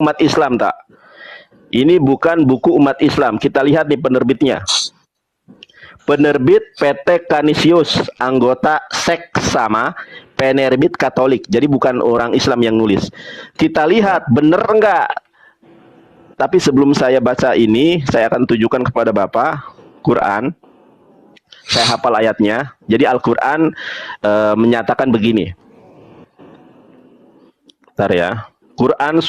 umat Islam tak? Ini bukan buku umat Islam. Kita lihat di penerbitnya. Penerbit PT Canisius, anggota Seksama, penerbit Katolik. Jadi bukan orang Islam yang nulis. Kita lihat bener enggak? Tapi sebelum saya baca ini, saya akan tunjukkan kepada Bapak Quran. Saya hafal ayatnya. Jadi Al-Quran menyatakan begini. Bentar ya. Quran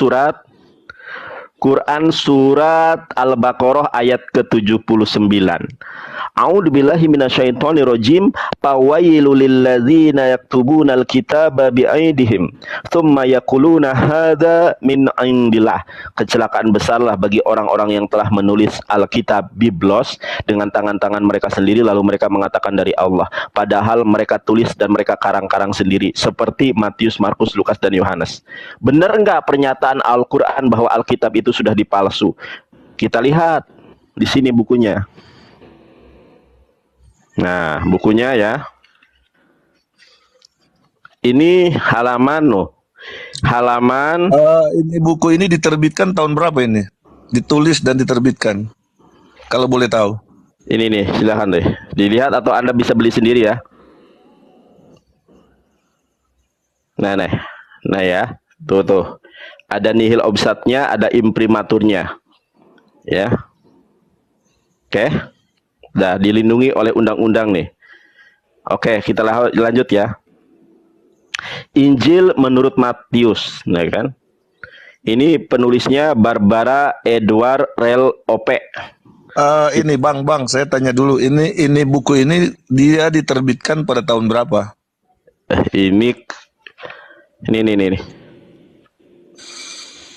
surat Al-Baqarah ayat ke-79. A'udzubillahi minasyaitonirrajim. Fawailul lilladzina yaktubunal kitaba biaidihim tsumma yaquluna hadza min indillah. Kecelakaan besarlah bagi orang-orang yang telah menulis Alkitab biblos dengan tangan-tangan mereka sendiri lalu mereka mengatakan dari Allah, padahal mereka tulis dan mereka karang-karang sendiri seperti Matius, Markus, Lukas dan Yohanes. Benar enggak pernyataan Al-Qur'an bahwa Alkitab itu sudah dipalsu? Kita lihat di sini bukunya. Nah, bukunya ya. Ini halaman Halaman ini buku ini diterbitkan tahun berapa ini? Ditulis dan diterbitkan. Kalau boleh tahu. ini nih, silakan deh. Dilihat atau Anda bisa beli sendiri ya. Nah, ya. Tuh. Ada nihil obsatnya, ada imprimaturnya. Ya. Oke. Dah dilindungi oleh undang-undang nih. Oke, kita lanjut ya. Injil menurut Matius, nah kan? Ini penulisnya Barbara Edward Rel OP. Ini Bang, saya tanya dulu. Ini buku ini dia diterbitkan pada tahun berapa? Ini.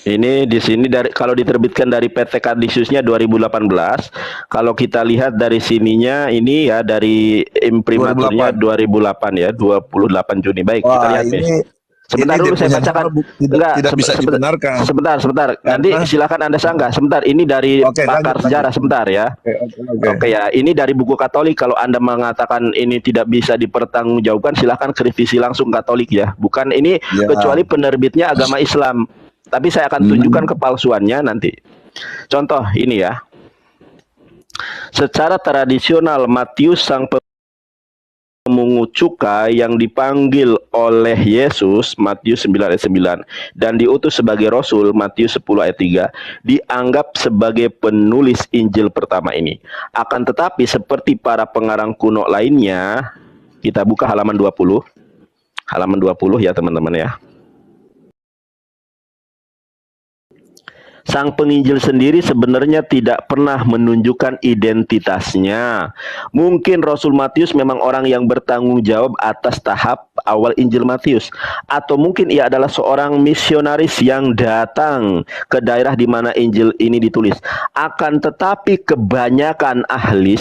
Ini di sini kalau diterbitkan dari PT Canisiusnya 2018. Kalau kita lihat dari sininya ini ya dari imprimaturnya 2008 ya, 28 Juni. Baik, kita lihat nih. Sebentar dulu saya bacakan. Tidak bisa dibenarkan. Sebentar. Nanti silakan Anda sanggah. Sebentar, ini dari pakar sejarah sebentar ya. Oke ya, ini dari buku Katolik. Kalau Anda mengatakan ini tidak bisa dipertanggungjawabkan, silakan kritisi langsung Katolik ya. Bukan ini kecuali penerbitnya agama Islam. Tapi saya akan tunjukkan kepalsuannya nanti. Contoh ini ya. Secara tradisional Matius sang pemungut cukai yang dipanggil oleh Yesus, Matius 9 ayat 9, dan diutus sebagai Rasul, Matius 10 ayat 3, dianggap sebagai penulis Injil pertama ini. Akan tetapi seperti para pengarang kuno lainnya, kita buka halaman 20. Halaman 20 ya teman-teman ya. Sang penginjil sendiri sebenarnya tidak pernah menunjukkan identitasnya. Mungkin Rasul Matius memang orang yang bertanggung jawab atas tahap awal Injil Matius. Atau mungkin ia adalah seorang misionaris yang datang ke daerah di mana Injil ini ditulis. Akan tetapi kebanyakan ahli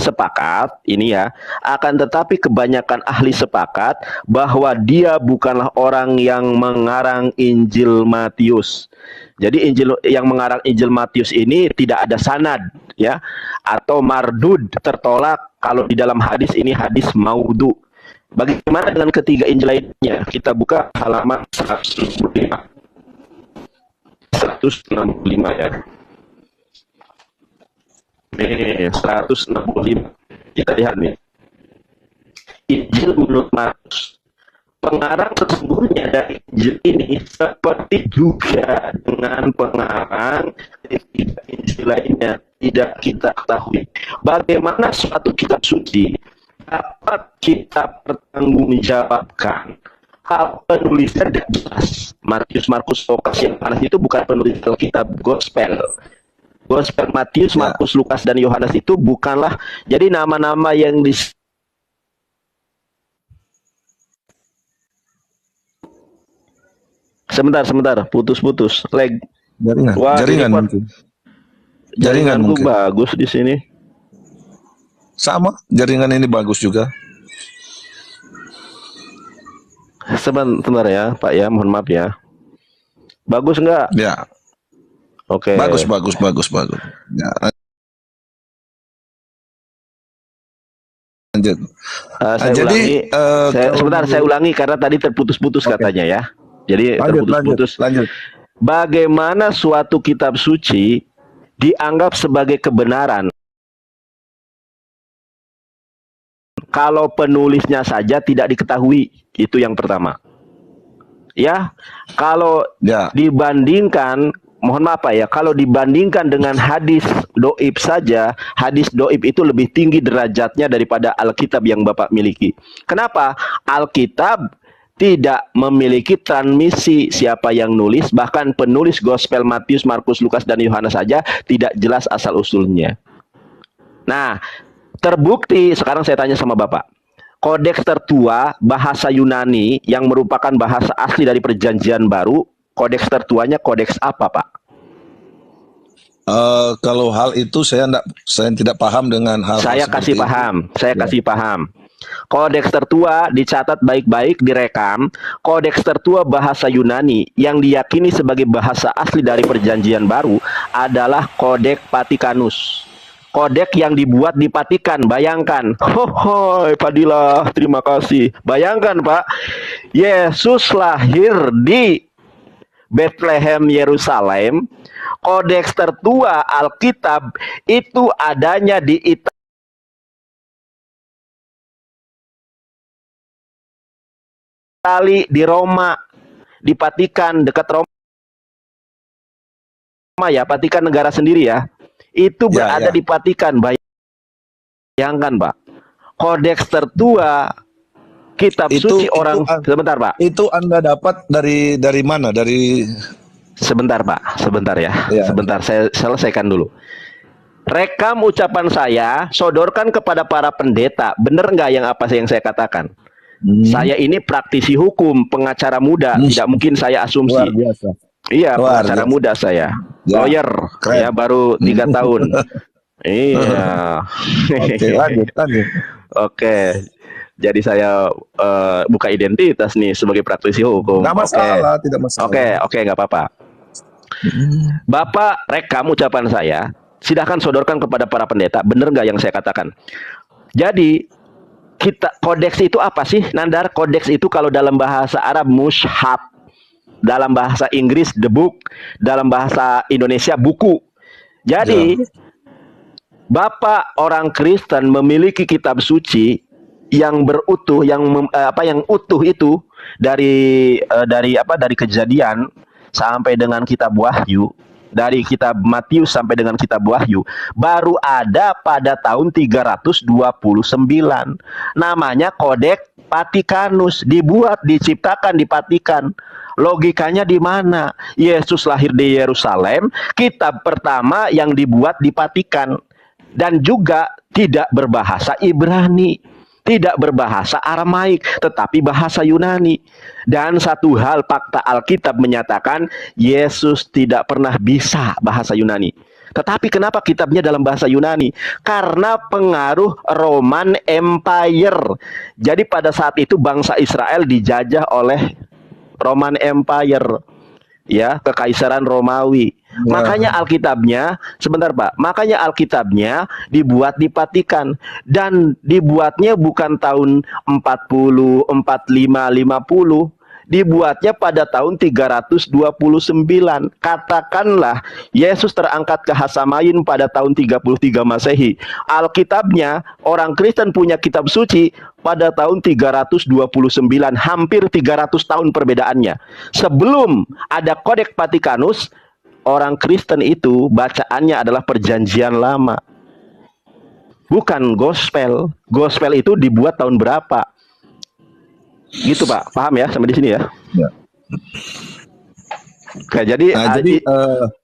sepakat, bahwa dia bukanlah orang yang mengarang Injil Matius. Jadi Injil yang mengarang Injil Matius ini tidak ada sanad ya, atau mardud, tertolak. Kalau di dalam hadis ini hadis maudhu. Bagaimana dengan ketiga Injil lainnya? Kita buka halaman 165. 165 ya. Nih, 165. Kita lihat nih. Injil menurut Matius. Pengarang sesungguhnya dari Injil ini seperti juga dengan pengarang ketiga Injil lainnya tidak kita ketahui. Bagaimana suatu kitab suci dapat kita pertanggungjawabkan? Hal penulisnya tidak jelas. Matius, Markus, Lukas, Yohanes itu bukan penulis Alkitab Gospel. Gospel Matius, Markus, Lukas, dan Yohanes itu bukanlah. Jadi nama-nama yang Sebentar, putus-putus, lag. Jaringan mungkin. Jaringan mungkin. Bagus di sini. Sama, jaringan ini bagus juga. Sebentar ya, Pak ya, mohon maaf ya. Bagus enggak? Ya. Oke. Bagus. Ya. Lanjut. Saya ulangi karena tadi terputus-putus katanya ya. Jadi terputus-putus. Lanjut. bagaimana suatu kitab suci dianggap sebagai kebenaran kalau penulisnya saja tidak diketahui? Itu yang pertama. Ya, kalau Ya, dibandingkan, mohon maaf Pak ya, kalau dibandingkan dengan hadis doib saja, hadis doib itu lebih tinggi derajatnya daripada Alkitab yang Bapak miliki. Kenapa? Alkitab tidak memiliki transmisi siapa yang nulis, bahkan penulis Gospel Matius, Markus, Lukas, dan Yohanes saja tidak jelas asal-usulnya. Nah, terbukti, sekarang saya tanya sama Bapak, kodeks tertua bahasa Yunani yang merupakan bahasa asli dari Perjanjian Baru, kodeks tertuanya kodeks apa, Pak? kalau hal itu saya tidak paham dengan hal Saya kasih seperti itu. paham, saya Ya. kasih paham. Kodeks tertua dicatat baik-baik, direkam. Kodeks tertua bahasa Yunani yang diyakini sebagai bahasa asli dari Perjanjian Baru adalah Kodeks Vatikanus. Kodek yang dibuat di Vatikan, bayangkan. Hohoi, Fadilah, terima kasih. Bayangkan, Pak, Yesus lahir di Bethlehem, Yerusalem. Kodeks tertua Alkitab itu adanya di Itali, di Roma, di Vatikan, dekat Roma ya, Vatikan negara sendiri ya. Itu Ya, berada ya. di Vatikan. Bayangkan, Pak. Kodeks tertua kitab suci orang, sebentar Pak. Itu Anda dapat dari mana? Sebentar Pak, sebentar ya. Ya. Sebentar, saya selesaikan dulu. Rekam ucapan saya, sodorkan kepada para pendeta. Benar nggak yang apa yang saya katakan? Saya ini praktisi hukum, pengacara muda. Tidak mungkin saya asumsi. Luar biasa. Iya, Luar pengacara biasa. muda saya. Ya, Lawyer, keren. ya baru 3 tahun. Iya. Oke, lanjut. Oke. Jadi saya buka identitas nih sebagai praktisi hukum. Nggak masalah, tidak masalah. Oke, nggak apa-apa. Bapak rekam ucapan saya, silahkan sodorkan kepada para pendeta. Benar nggak yang saya katakan? Jadi kodeks itu apa sih, Nandar? Kodeks itu kalau dalam bahasa Arab mushaf, dalam bahasa Inggris the book, dalam bahasa Indonesia buku. Jadi Bapak orang Kristen memiliki kitab suci yang berutuh, yang utuh itu dari Kejadian sampai dengan kitab Wahyu, dari kitab Matius sampai dengan kitab Wahyu, baru ada pada tahun 329. Namanya Kodeks Vatikanus, diciptakan di Vatikan. Logikanya di mana? Yesus lahir di Yerusalem, kitab pertama yang dibuat di Vatikan, dan juga tidak berbahasa Ibrani, tidak berbahasa Aramaik, tetapi bahasa Yunani. Dan satu hal, fakta Alkitab menyatakan Yesus tidak pernah bisa bahasa Yunani. Tetapi kenapa kitabnya dalam bahasa Yunani? Karena pengaruh Roman Empire. Jadi pada saat itu bangsa Israel dijajah oleh Roman Empire, ya, kekaisaran Romawi. Makanya Alkitabnya, sebentar Pak, makanya Alkitabnya dibuat di Vatikan, dan dibuatnya bukan tahun 40, 45, 50. Dibuatnya pada tahun 329. Katakanlah Yesus terangkat ke Hasamayin pada tahun 33 Masehi. Alkitabnya, orang Kristen punya kitab suci pada tahun 329, hampir 300 tahun perbedaannya. Sebelum ada Kodeks Vatikanus, orang Kristen itu bacaannya adalah Perjanjian Lama, bukan Gospel. Gospel itu dibuat tahun berapa? Gitu Pak, paham ya sampai di sini ya? Ya. Oke, jadi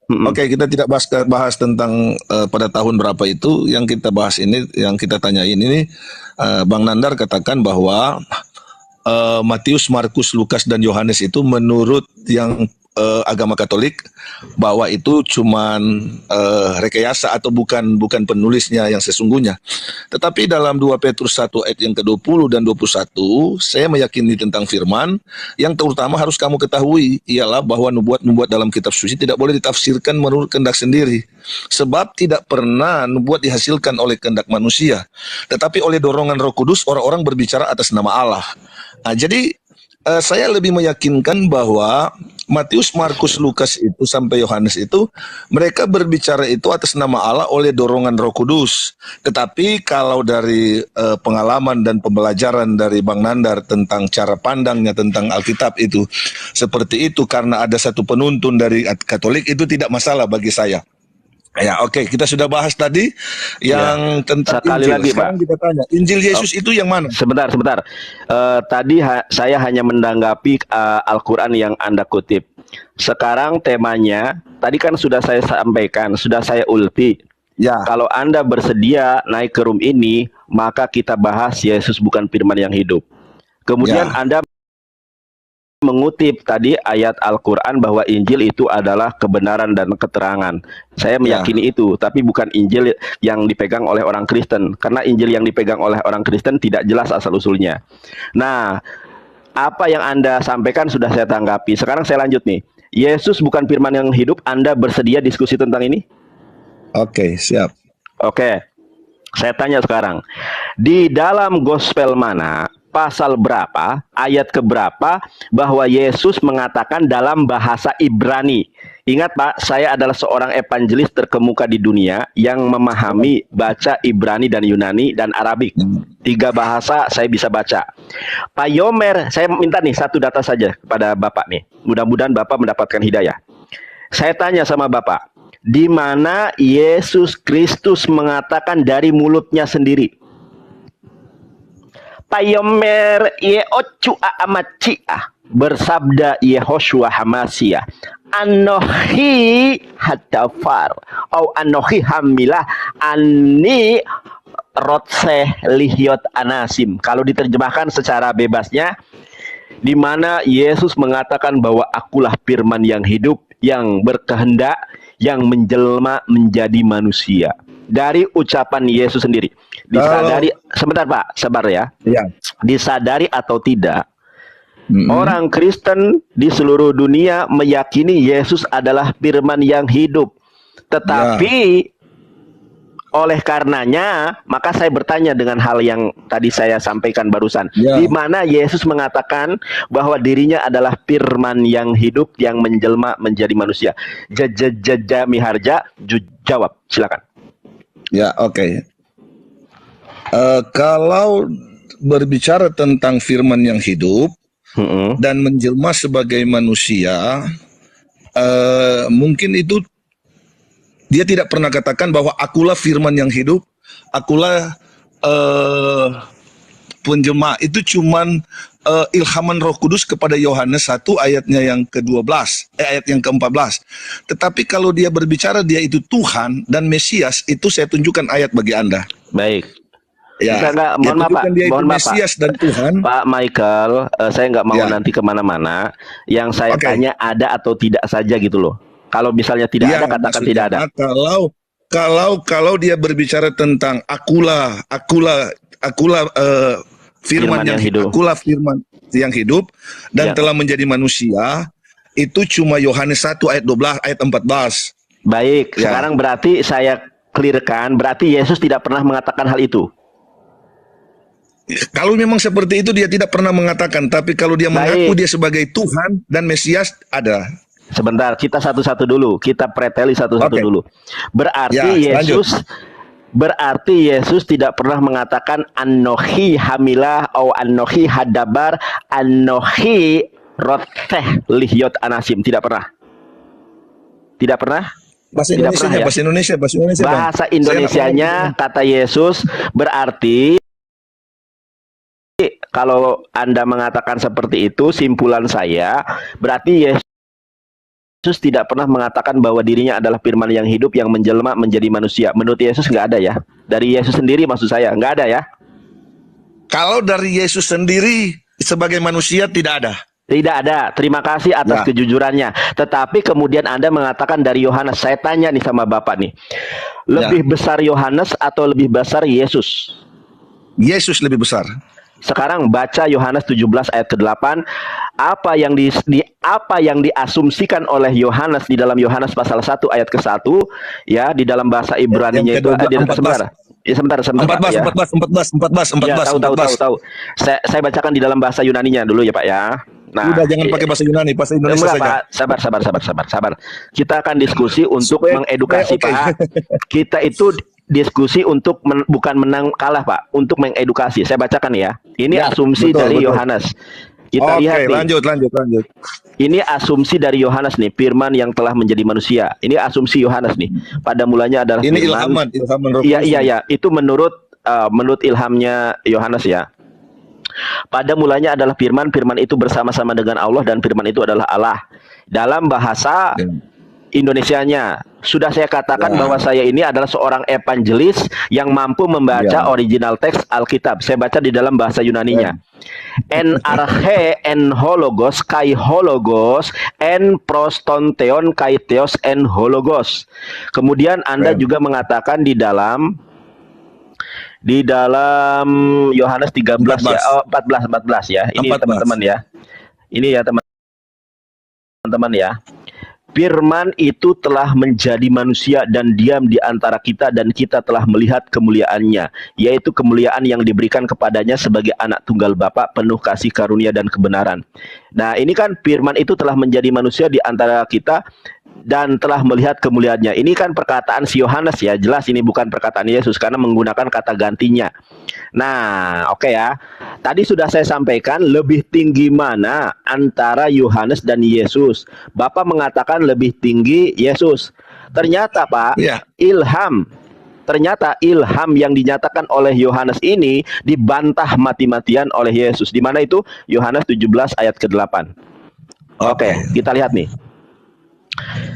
oke, kita tidak bahas tentang pada tahun berapa itu. Yang kita bahas ini, yang kita tanyain ini, Bang Nandar katakan bahwa Matius, Markus, Lukas, dan Yohanes itu menurut yang agama Katolik bahwa itu cuman rekayasa atau bukan penulisnya yang sesungguhnya. Tetapi dalam 2 Petrus 1 ayat yang ke-20 dan 21, saya meyakini tentang firman yang terutama harus kamu ketahui ialah bahwa nubuat dalam kitab suci tidak boleh ditafsirkan menurut kehendak sendiri, sebab tidak pernah nubuat dihasilkan oleh kehendak manusia, tetapi oleh dorongan Roh Kudus orang-orang berbicara atas nama Allah. Nah, jadi saya lebih meyakinkan bahwa Matius, Markus, Lukas itu sampai Yohanes itu mereka berbicara itu atas nama Allah oleh dorongan Roh Kudus. Tetapi kalau dari pengalaman dan pembelajaran dari Bang Nandar tentang cara pandangnya tentang Alkitab itu seperti itu karena ada satu penuntun dari Katolik, itu tidak masalah bagi saya. Ya, oke, kita sudah bahas tadi yang tentang Sekali Injil. lagi, Sekarang Pak. kita tanya, Injil Yesus itu yang mana? Sebentar. Tadi saya hanya menanggapi Al-Quran yang Anda kutip. Sekarang temanya, tadi kan sudah saya sampaikan, sudah saya ulti. Ya. Kalau Anda bersedia naik ke room ini, maka kita bahas Yesus bukan firman yang hidup. Kemudian Ya. Anda mengutip tadi ayat Al-Quran bahwa Injil itu adalah kebenaran dan keterangan. Saya meyakini itu, tapi bukan Injil yang dipegang oleh orang Kristen. Karena Injil yang dipegang oleh orang Kristen tidak jelas asal-usulnya. Nah, apa yang Anda sampaikan sudah saya tanggapi. Sekarang saya lanjut nih. Yesus bukan firman yang hidup, Anda bersedia diskusi tentang ini? Oke, siap. Oke, saya tanya sekarang. Di dalam gospel mana, pasal berapa, ayat keberapa bahwa Yesus mengatakan dalam bahasa Ibrani? Ingat Pak, saya adalah seorang evangelis terkemuka di dunia yang memahami baca Ibrani dan Yunani dan Arabik. 3 bahasa saya bisa baca. Pak Yomer, saya minta nih satu data saja kepada Bapak nih. Mudah-mudahan Bapak mendapatkan hidayah. Saya tanya sama Bapak, di mana Yesus Kristus mengatakan dari mulutnya sendiri? Payomer ye ocu amacia bersabda Yehoshua Hamasia, anohi hatafar au anohi hamilah ani rotseh lihyot anasim. Kalau diterjemahkan secara bebasnya, di mana Yesus mengatakan bahwa akulah firman yang hidup, yang berkehendak, yang menjelma menjadi manusia. Dari ucapan Yesus sendiri. Disadari, sebentar Pak, sabar ya. Ya. Disadari atau tidak, orang Kristen di seluruh dunia meyakini Yesus adalah firman yang hidup. Tetapi oleh karenanya, maka saya bertanya dengan hal yang tadi saya sampaikan barusan. Di mana Yesus mengatakan bahwa dirinya adalah firman yang hidup yang menjelma menjadi manusia. Jajajaja miharja, jawab, silakan. Ya, oke. Kalau berbicara tentang firman yang hidup dan menjelma sebagai manusia, mungkin itu dia tidak pernah katakan bahwa akulah firman yang hidup, akulah penjelma. Itu cuman ilhaman Roh Kudus kepada Yohanes 1 ayatnya yang ke-12, ayat yang ke-14. Tetapi kalau dia berbicara dia itu Tuhan dan Mesias, itu saya tunjukkan ayat bagi Anda. Baik. Ya, Enggak, mohon maaf Pak, dia mohon itu maaf Mesias dan Tuhan. Pak Michael, saya nggak mau nanti kemana-mana. Yang saya tanya ada atau tidak saja gitu loh. Kalau misalnya tidak ada, katakan tidak ada. Kalau dia berbicara tentang akulah firman yang hidup, akulah firman yang hidup dan telah menjadi manusia, itu cuma Yohanes 1 ayat 12 ayat 14. Baik, sekarang berarti saya clearkan, berarti Yesus tidak pernah mengatakan hal itu. Kalau memang seperti itu dia tidak pernah mengatakan, tapi kalau dia mengaku dia sebagai Tuhan dan Mesias ada. Sebentar, kita satu-satu dulu, kita preteli satu-satu dulu. Berarti Yesus tidak pernah mengatakan anohi hamilah atau anohi hadabar, anohi roteh lihyot anasim, tidak pernah. Tidak pernah? Bahasa Indonesia, bahasa Indonesianya kata Yesus berarti. Kalau Anda mengatakan seperti itu, simpulan saya, berarti Yesus tidak pernah mengatakan bahwa dirinya adalah firman yang hidup yang menjelma menjadi manusia. Menurut Yesus nggak ada ya? Dari Yesus sendiri maksud saya, nggak ada ya? Kalau dari Yesus sendiri sebagai manusia tidak ada. Tidak ada. Terima kasih atas kejujurannya. Tetapi kemudian Anda mengatakan dari Yohanes. Saya tanya nih sama Bapak nih. Lebih besar Yohanes atau lebih besar Yesus? Yesus lebih besar. Sekarang baca Yohanes 17 ayat ke-8. Apa yang diasumsikan oleh Yohanes di dalam Yohanes pasal 1 ayat ke-1 ya, di dalam bahasa Ibrani-nya itu sebentar. Ya, sebentar 14. Tahu. Saya bacakan di dalam bahasa Yunani-nya dulu ya Pak ya. Nah, Udah jangan pakai bahasa Yunani, bahasa Indonesia enggak, saja. Pak. Sabar. Kita akan diskusi untuk mengedukasi, oke. Pak. Kita itu diskusi untuk bukan menang kalah, Pak, untuk mengedukasi. Saya bacakan ya. Ini Ya, asumsi betul, dari betul. Yohanes. Kita Oke, lihat nih. lanjut. Ini asumsi dari Yohanes nih, firman yang telah menjadi manusia. Ini asumsi Yohanes nih. Pada mulanya adalah Ini firman. ilhaman Roh Iya, Kudus. iya. Itu menurut ilhamnya Yohanes ya. Pada mulanya adalah firman, firman itu bersama-sama dengan Allah dan firman itu adalah Allah. Dalam bahasa Ya. Indonesianya, sudah saya katakan Ya. bahwa saya ini adalah seorang evangelis yang mampu membaca Ya. original teks Alkitab. Saya baca di dalam bahasa Yunaninya. En arche en hologos kai hologos en prostonteon kai theos en hologos. Kemudian Anda juga mengatakan di dalam Yohanes 13 ya, 14 ya. Ini 14. teman-teman ya. Ini ya teman-teman ya. Firman itu telah menjadi manusia dan diam di antara kita dan kita telah melihat kemuliaannya, yaitu kemuliaan yang diberikan kepadanya sebagai anak tunggal Bapa, penuh kasih karunia dan kebenaran. Nah, ini kan firman itu telah menjadi manusia di antara kita dan telah melihat kemuliaannya. Ini kan perkataan si Yohanes ya, jelas ini bukan perkataan Yesus karena menggunakan kata gantinya. Nah, oke ya. Tadi sudah saya sampaikan lebih tinggi mana antara Yohanes dan Yesus. Bapak mengatakan lebih tinggi Yesus. Ternyata Pak, Ya. Ternyata ilham yang dinyatakan oleh Yohanes ini dibantah mati-matian oleh Yesus. Di mana itu? Yohanes 17 ayat ke-8. Oke, kita lihat nih.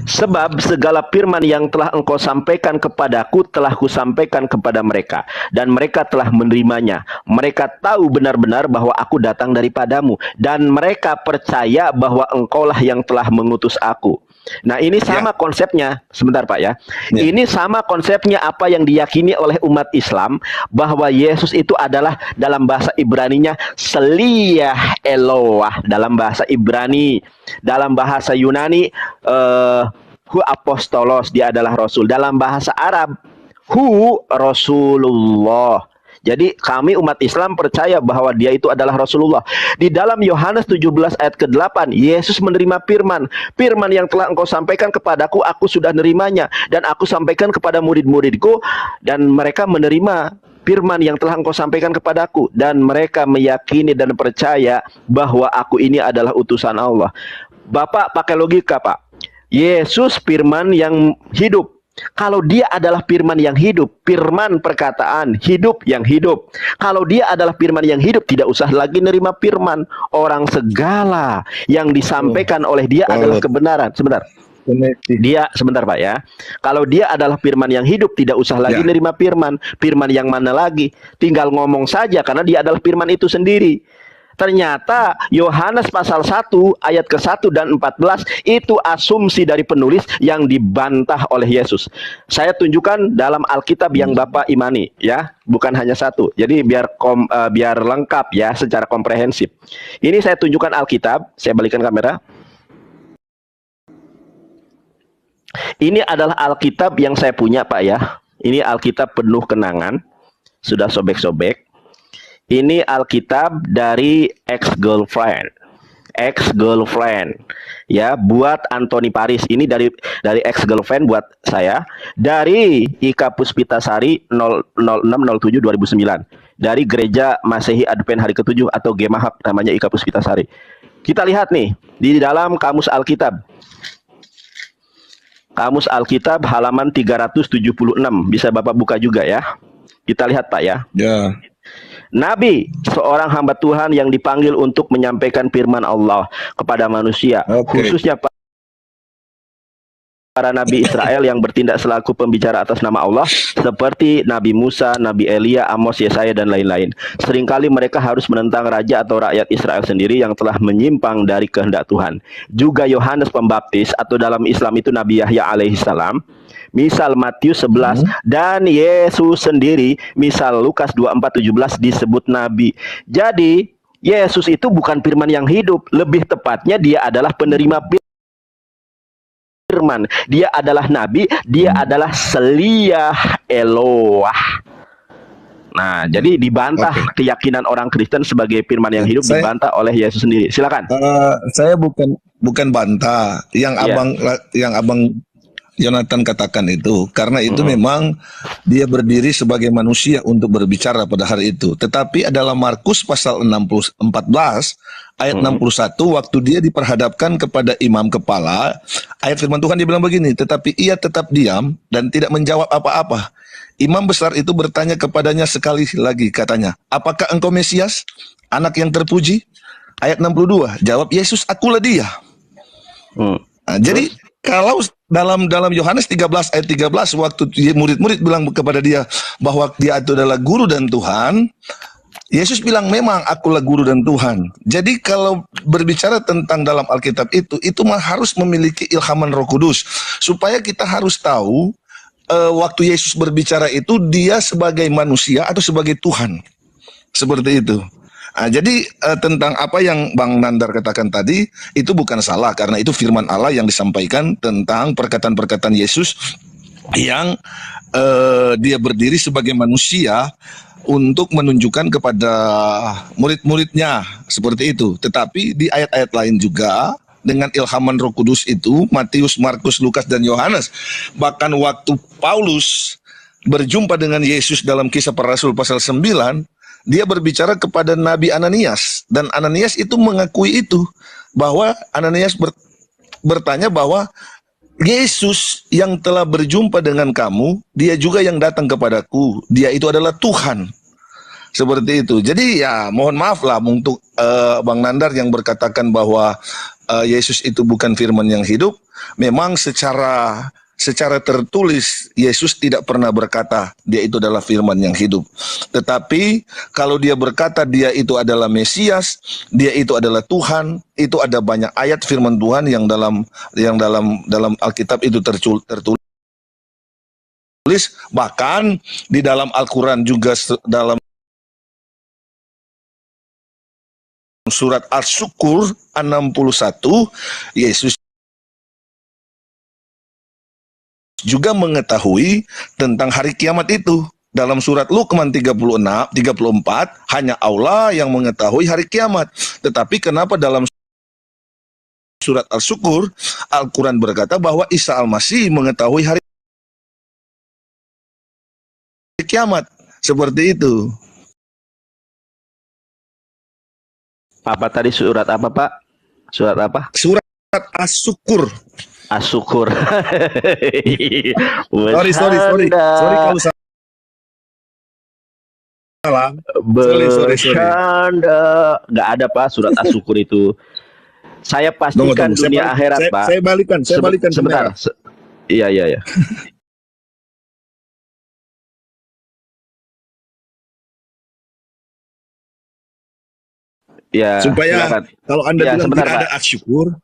Sebab segala firman yang telah engkau sampaikan kepadaku telah kusampaikan kepada mereka, dan mereka telah menerimanya. Mereka tahu benar-benar bahwa aku datang daripadamu, dan mereka percaya bahwa engkaulah yang telah mengutus aku. Nah, ini sama konsepnya. Sebentar Pak ya. Ini sama konsepnya apa yang diyakini oleh umat Islam, bahwa Yesus itu adalah dalam bahasa Ibraninya Seliyah Eloah dalam bahasa Ibrani. Dalam bahasa Yunani Hu Apostolos, dia adalah Rasul. Dalam bahasa Arab Hu Rasulullah. Jadi kami umat Islam percaya bahwa dia itu adalah Rasulullah. Di dalam Yohanes 17 ayat ke-8, Yesus menerima firman. Firman yang telah engkau sampaikan kepadaku, aku sudah nerimanya. Dan aku sampaikan kepada murid-muridku, dan mereka menerima firman yang telah engkau sampaikan kepadaku. Dan mereka meyakini dan percaya bahwa aku ini adalah utusan Allah. Bapak pakai logika Pak. Yesus firman yang hidup. Kalau dia adalah firman yang hidup, firman perkataan hidup yang hidup. Kalau dia adalah firman yang hidup, tidak usah lagi nerima firman. Orang segala yang disampaikan oleh dia adalah kebenaran. Sebentar. Sebentar Pak ya. Kalau dia adalah firman yang hidup, tidak usah lagi nerima firman. Firman yang mana lagi? Tinggal ngomong saja karena dia adalah firman itu sendiri. Ternyata Yohanes pasal 1 ayat ke-1 dan 14 itu asumsi dari penulis yang dibantah oleh Yesus. Saya tunjukkan dalam Alkitab yang Bapak imani ya, bukan hanya satu. Jadi biar lengkap ya secara komprehensif. Ini saya tunjukkan Alkitab, saya balikan kamera. Ini adalah Alkitab yang saya punya Pak ya. Ini Alkitab penuh kenangan. Sudah sobek-sobek. Ini Alkitab dari ex-girlfriend ya, buat Anthony Paris. Ini dari ex-girlfriend buat saya, dari Ika Puspitasari 0607-2009, dari Gereja Masehi Advent Hari ke-7 atau Gemahap, namanya Ika Puspitasari. Kita lihat nih di dalam Kamus Alkitab. Kamus Alkitab halaman 376, bisa Bapak buka juga ya. Kita lihat Pak ya. Ya. Nabi, seorang hamba Tuhan yang dipanggil untuk menyampaikan firman Allah kepada manusia, khususnya para nabi Israel yang bertindak selaku pembicara atas nama Allah, seperti Nabi Musa, Nabi Elia, Amos, Yesaya, dan lain-lain. Seringkali mereka harus menentang raja atau rakyat Israel sendiri yang telah menyimpang dari kehendak Tuhan. Juga Yohanes Pembaptis, atau dalam Islam itu Nabi Yahya alaihissalam, misal Matius 11, dan Yesus sendiri, misal Lukas 24:17 disebut nabi. Jadi Yesus itu bukan firman yang hidup, lebih tepatnya dia adalah penerima firman. Dia adalah nabi, dia adalah Seliyah Eloah. Nah, jadi dibantah Oke. keyakinan orang Kristen sebagai firman yang hidup, Saya dibantah oleh Yesus sendiri. Silakan. saya bukan bantah Iya. yang abang Jonathan katakan itu, karena itu Mm-mm. memang dia berdiri sebagai manusia untuk berbicara pada hari itu. Tetapi adalah Markus pasal 14 ayat Mm-mm. 61, waktu dia diperhadapkan kepada imam kepala, ayat firman Tuhan dia bilang begini, tetapi ia tetap diam dan tidak menjawab apa-apa. Imam besar itu bertanya kepadanya sekali lagi, katanya, apakah engkau Mesias, anak yang terpuji? Ayat 62, jawab Yesus, akulah dia. Mm. Nah, jadi Terus? kalau dalam Yohanes 13 ayat 13, waktu murid-murid bilang kepada dia bahwa dia itu adalah guru dan Tuhan, Yesus bilang memang akulah guru dan Tuhan. Jadi kalau berbicara tentang dalam Alkitab itu mah harus memiliki ilhaman Roh Kudus, supaya kita harus tahu waktu Yesus berbicara itu dia sebagai manusia atau sebagai Tuhan. Seperti itu. Nah, jadi tentang apa yang Bang Nandar katakan tadi itu bukan salah, karena itu firman Allah yang disampaikan tentang perkataan-perkataan Yesus yang dia berdiri sebagai manusia untuk menunjukkan kepada murid-muridnya seperti itu. Tetapi di ayat-ayat lain juga dengan ilhaman Roh Kudus itu, Matius, Markus, Lukas, dan Yohanes, bahkan waktu Paulus berjumpa dengan Yesus dalam Kisah Para Rasul pasal 9, dia berbicara kepada Nabi Ananias, dan Ananias itu mengakui itu, bahwa Ananias bertanya bahwa Yesus yang telah berjumpa dengan kamu, dia juga yang datang kepadaku, dia itu adalah Tuhan. Seperti itu. Jadi ya mohon maaf lah untuk Bang Nandar yang berkatakan bahwa Yesus itu bukan firman yang hidup. Memang secara tertulis Yesus tidak pernah berkata dia itu adalah firman yang hidup. Tetapi kalau dia berkata dia itu adalah Mesias, dia itu adalah Tuhan, itu ada banyak ayat firman Tuhan yang dalam Alkitab itu tertulis. Bahkan di dalam Al-Quran juga, dalam surat Asy-Syukur 61, Yesus juga mengetahui tentang hari kiamat itu. Dalam surat Luqman 34, hanya Allah yang mengetahui hari kiamat. Tetapi kenapa dalam surat Al-Syukur, Al-Quran berkata bahwa Isa Al-Masih mengetahui hari kiamat. Seperti itu. Apa tadi, surat apa, Pak? Surat apa? Surat Asy-Syukur. Asy-Syukur. Sorry kalau salah. Bercanda. Nggak ada, Pak, surat Asy-Syukur itu. Saya pastikan Tunggu. dunia akhirat, Pak. Saya balikan Sebentar. Iya. Ya, supaya silakan. kalau Anda Ya, bilang sebentar, tidak ada Pak. Asy-Syukur.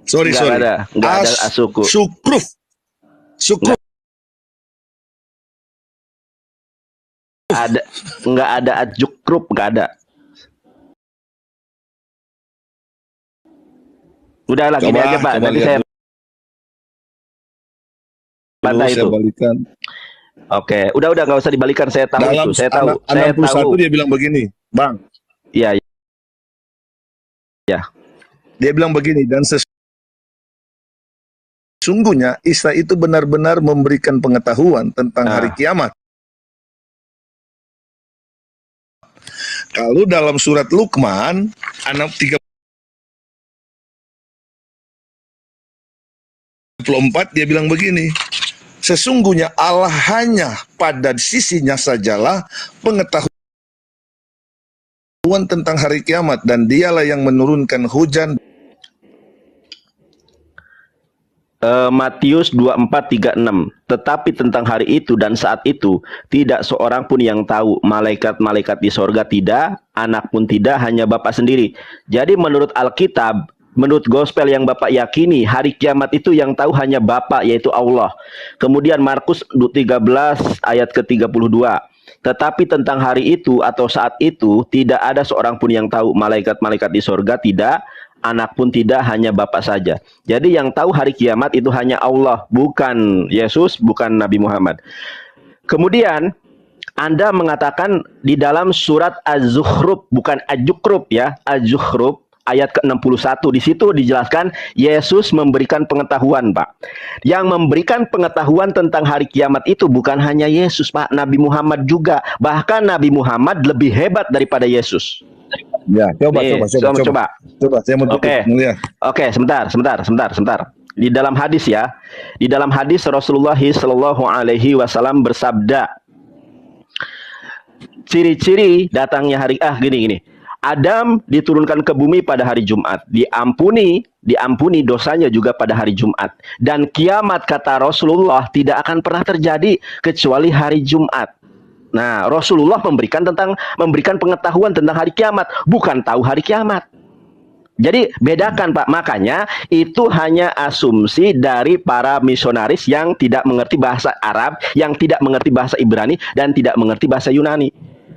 Sorry. Nggak ada Asy-Syukur. Syukruf. Nggak ada Ajukruf, nggak ada. Udahlah, gini aja, Pak. Nanti saya bantah itu. Balikan. Oke, udah nggak usah dibalikan, saya tahu Dalam itu. Saya tahu. 61 dia bilang begini, Bang. Iya. Dia bilang begini, dan sesungguhnya Isa itu benar-benar memberikan pengetahuan tentang hari kiamat. Kalau dalam surat Luqman 34 dia bilang begini, sesungguhnya Allah hanya pada sisinya sajalah pengetahuan tentang hari kiamat, dan dialah yang menurunkan hujan. Matius 24:36. Tetapi tentang hari itu dan saat itu tidak seorang pun yang tahu, malaikat-malaikat di sorga tidak, anak pun tidak, hanya Bapa sendiri. Jadi menurut Alkitab, menurut gospel yang Bapak yakini, hari kiamat itu yang tahu hanya Bapa, yaitu Allah. Kemudian Markus 13 ayat ke-32. Tetapi tentang hari itu atau saat itu tidak ada seorang pun yang tahu, malaikat-malaikat di sorga tidak, anak pun tidak, hanya Bapa saja. Jadi yang tahu hari kiamat itu hanya Allah, bukan Yesus, bukan Nabi Muhammad. Kemudian Anda mengatakan di dalam surat Az-Zukhruf, bukan Az-Zukhruf ya, Az-Zukhruf ayat ke-61, di situ dijelaskan Yesus memberikan pengetahuan, Pak. Yang memberikan pengetahuan tentang hari kiamat itu bukan hanya Yesus, Pak, Nabi Muhammad juga. Bahkan Nabi Muhammad lebih hebat daripada Yesus. Ya, coba. Saya mau tutup. Oke, sebentar. Di dalam hadis ya, di dalam hadis Rasulullah Shallallahu Alaihi Wasallam bersabda, ciri-ciri datangnya hari gini. Adam diturunkan ke bumi pada hari Jumat, diampuni dosanya juga pada hari Jumat, dan kiamat kata Rasulullah tidak akan pernah terjadi kecuali hari Jumat. Nah, Rasulullah memberikan pengetahuan tentang hari kiamat, bukan tahu hari kiamat. Jadi bedakan, Pak. Makanya itu hanya asumsi dari para misionaris yang tidak mengerti bahasa Arab, yang tidak mengerti bahasa Ibrani, dan tidak mengerti bahasa Yunani.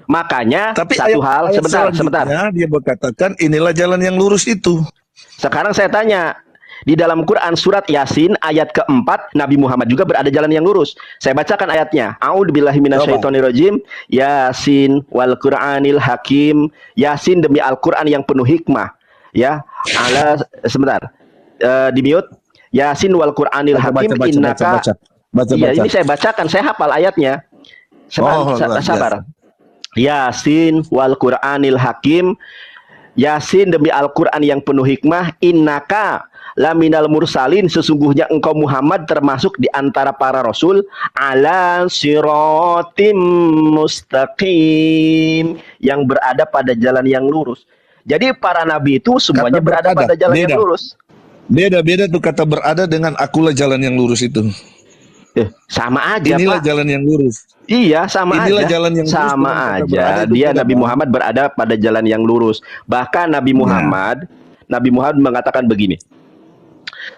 Makanya tapi satu hal, sebentar. Dia berkatakan inilah jalan yang lurus itu. Sekarang saya tanya, di dalam Quran surat Yasin ayat keempat, Nabi Muhammad juga berada jalan yang lurus. Saya bacakan ayatnya. A'udzubillahi minasyaitonirrajim. Yasin wal Qur'anil Hakim. Yasin demi Al-Qur'an yang penuh hikmah. Ya, sebentar. Di mute. Yasin wal Qur'anil Hakim innaka. Ini saya bacakan, saya hafal ayatnya. Sabar. Yasin wal Qur'anil Hakim. Yasin demi Al-Qur'an yang penuh hikmah, innaka laminal mursalin, sesungguhnya engkau Muhammad termasuk di antara para rasul, ala siratim mustaqim, yang berada pada jalan yang lurus. Jadi para nabi itu semuanya berada pada jalan yang lurus. Beda tuh kata berada dengan akulah jalan yang lurus itu. Sama aja, inilah Pak. Jalan yang lurus. Iya, sama inilah aja. Jalan yang sama lurus, aja. Dia Nabi Muhammad berada pada jalan yang lurus. Bahkan Nabi Muhammad mengatakan begini.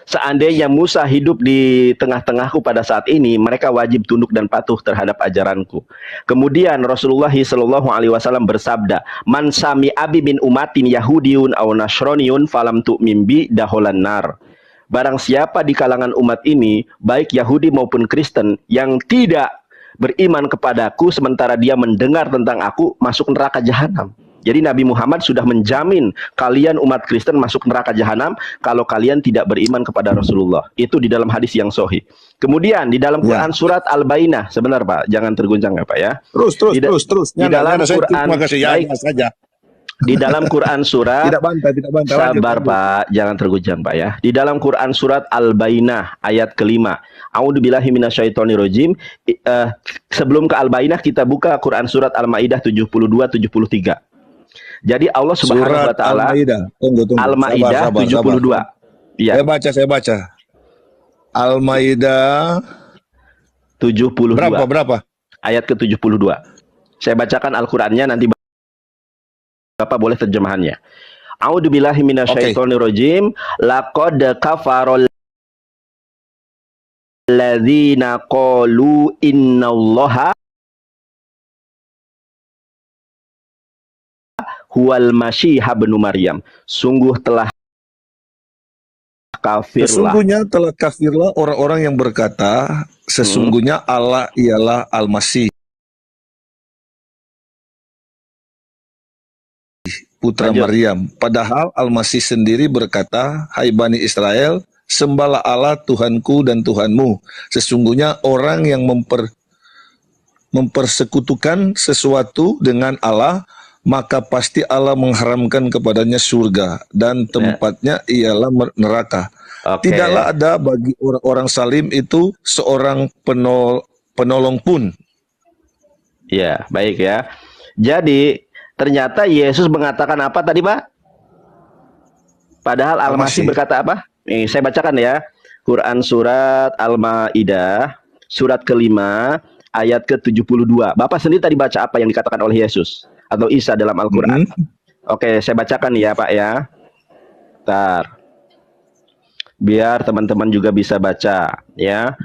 Seandainya Musa hidup di tengah-tengahku pada saat ini, mereka wajib tunduk dan patuh terhadap ajaranku. Kemudian Rasulullah Shallallahu Alaihi Wasallam bersabda, "Man sami abi min umatin Yahudiyun aw Nasroniun falam tu'min bi daholan nar." Barang siapa di kalangan umat ini, baik Yahudi maupun Kristen, yang tidak beriman kepadaku sementara dia mendengar tentang aku, masuk neraka jahanam. Jadi Nabi Muhammad sudah menjamin kalian umat Kristen masuk neraka jahanam kalau kalian tidak beriman kepada Rasulullah. Itu di dalam hadis yang sahih. Kemudian di dalam Quran surat Al-Bainah, sebentar Pak, jangan terguncang ya Pak ya. Terus. Di dalam Quran, di dalam Quran surat, tidak bantah. Sabar Pak, jangan terguncang Pak ya. Di dalam Quran surat Al-Bainah ayat ke-5. A'udzubillahi minasyaitonirrajim. Sebelum ke Al-Bainah kita buka Quran surat Al-Maidah 72-73. Jadi Allah Subhanahu wa taala, Al-Maidah 72. Ya. Saya baca. Al-Maidah 72. Berapa? Ayat ke-72. Saya bacakan Al-Qur'annya, nanti Bapak boleh terjemahannya. A'udzubillahi minasyaitonirrajim. Laqad kafarol ladzina qalu innallaha huwal masih ibnu Maryam. Sungguhnya telah kafirlah orang-orang yang berkata sesungguhnya Allah ialah Al-Masih, putra Maryam. Padahal Al-Masih sendiri berkata, "Hai Bani Israel, sembahlah Allah Tuhanku dan Tuhanmu. Sesungguhnya orang yang mempersekutukan sesuatu dengan Allah, maka pasti Allah mengharamkan kepadanya surga dan tempatnya ialah neraka." Tidaklah ada bagi orang-orang salim itu seorang penolong pun. Ya, baik ya. Jadi ternyata Yesus mengatakan apa tadi Pak? Padahal Al-Masih berkata apa? Nih, saya bacakan ya. Quran surat Al-Maidah surat ke-5 ayat ke-72. Bapak sendiri tadi baca apa yang dikatakan oleh Yesus atau Isa dalam Al-Quran? Oke, saya bacakan ya Pak ya. Bentar. Biar teman-teman juga bisa baca ya.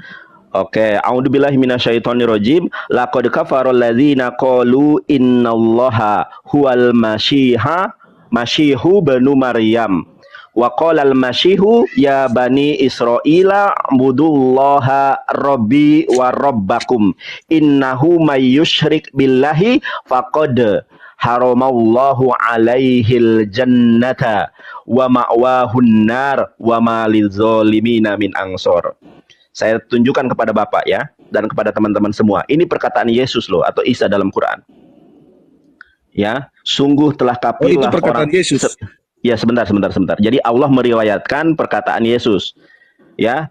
Oke, a'udzubillahi minasyaitonirrajim. Laqad kafarol ladzina qalu innallaha huwal masyihu ibnu Maryam Wa qala al-masyihu ya bani Israila budullaha rabbi wa rabbakum innahu may yusyrik billahi faqad haramallahu alaihil jannata wa ma'wahun nar wa ma lizolimina min ansor. Saya tunjukkan kepada Bapak ya dan kepada teman-teman semua. Ini perkataan Yesus loh atau Isa dalam Quran. Ya, sungguh telah kafirlah itu perkataan orang Yesus. Ya, sebentar. Jadi Allah meriwayatkan perkataan Yesus. Ya.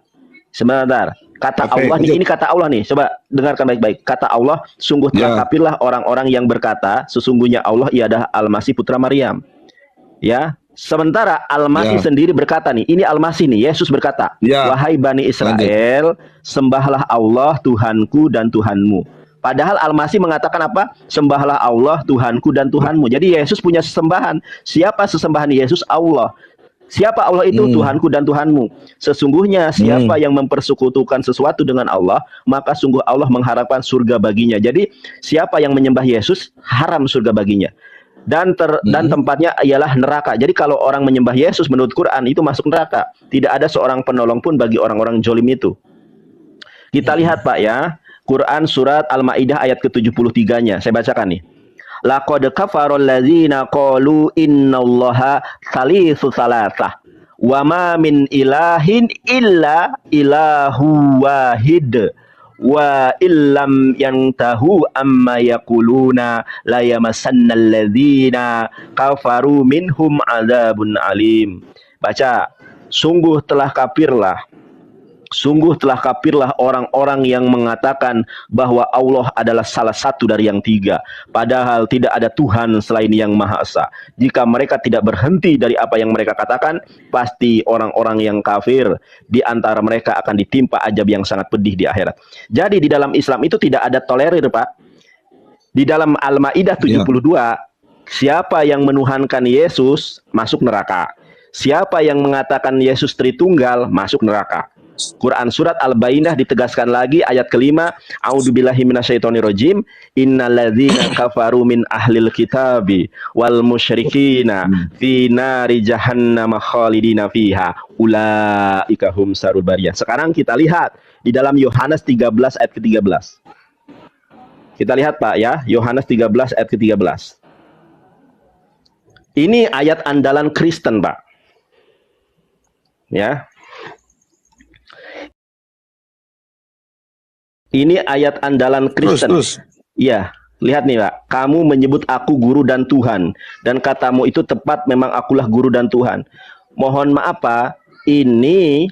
Sebentar. Kata Allah nih, ini kata Allah nih. Coba dengarkan baik-baik. Kata Allah, sungguh telah kafirlah orang-orang yang berkata, sesungguhnya Allah ia adalah Al-Masih putra Maryam. Ya. Sementara Al-Masih sendiri berkata nih, ini Al-Masih nih, Yesus berkata, wahai Bani Israel, sembahlah Allah Tuhanku dan Tuhanmu. Padahal Al-Masih mengatakan apa? Sembahlah Allah Tuhanku dan Tuhanmu. Jadi Yesus punya sesembahan. Siapa sesembahan Yesus? Allah. Siapa Allah itu? Tuhanku dan Tuhanmu. Sesungguhnya siapa yang mempersekutukan sesuatu dengan Allah, maka sungguh Allah mengharapkan surga baginya. Jadi siapa yang menyembah Yesus, haram surga baginya. Dan tempatnya ialah neraka. Jadi kalau orang menyembah Yesus menurut Quran itu masuk neraka. Tidak ada seorang penolong pun bagi orang-orang jolim itu. Kita lihat Pak ya. Quran surat Al-Maidah ayat ke-73-nya. Saya bacakan nih. Laqad kafarul ladzina qalu innallaha salisu salasah wa ma min ilahin illa ilahu wahid wa illam yantahu amma yaquluna la yamassannal ladzina kafaru minhum adzabun alim. Baca, sungguh telah kafirlah orang-orang yang mengatakan bahwa Allah adalah salah satu dari yang tiga. Padahal tidak ada Tuhan selain yang Maha Esa. Jika mereka tidak berhenti dari apa yang mereka katakan, pasti orang-orang yang kafir di antara mereka akan ditimpa azab yang sangat pedih di akhirat. Jadi di dalam Islam itu tidak ada tolerir Pak. Di dalam Al-Maidah 72, siapa yang menuhankan Yesus masuk neraka. Siapa yang mengatakan Yesus Tritunggal masuk neraka. Quran surat Al-Bayyinah ditegaskan lagi ayat kelima, a'udzubillahi minasyaitonirrajim, innalladzina kafaru min ahlil kitabi wal musyrikina fi nari jahannam khalidina fiha ulaika hum sarul bariyah. Sekarang kita lihat di dalam Yohanes 13 ayat ke-13. Kita lihat Pak ya, Yohanes 13 ayat ke-13. Ini ayat andalan Kristen Pak. Ya. Ini ayat andalan Kristen. Iya, lihat nih Pak. Kamu menyebut aku guru dan Tuhan, dan katamu itu tepat, memang akulah guru dan Tuhan. Mohon maaf Pak, ini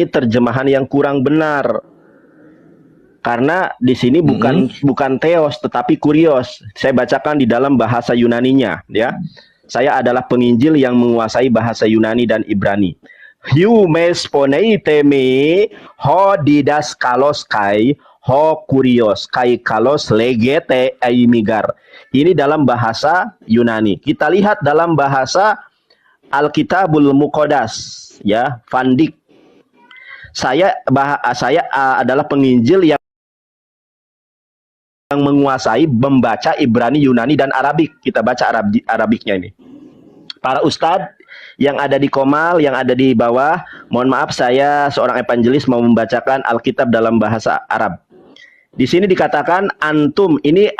terjemahan yang kurang benar. Karena di sini bukan theos tetapi kurios. Saya bacakan di dalam bahasa Yunaninya ya. Saya adalah penginjil yang menguasai bahasa Yunani dan Ibrani. Humes poneiteme ho didas kalos kai ho kurios kai kalos legete aimigar. Ini dalam bahasa Yunani. Kita lihat dalam bahasa Alkitabul Muqaddas ya, Van Dyck. Saya adalah penginjil yang menguasai membaca Ibrani, Yunani dan Arabik. Kita baca Arabiknya ini. Para ustadz yang ada di Komal, yang ada di bawah, mohon maaf saya seorang evangelis mau membacakan Alkitab dalam bahasa Arab. Di sini dikatakan antum, ini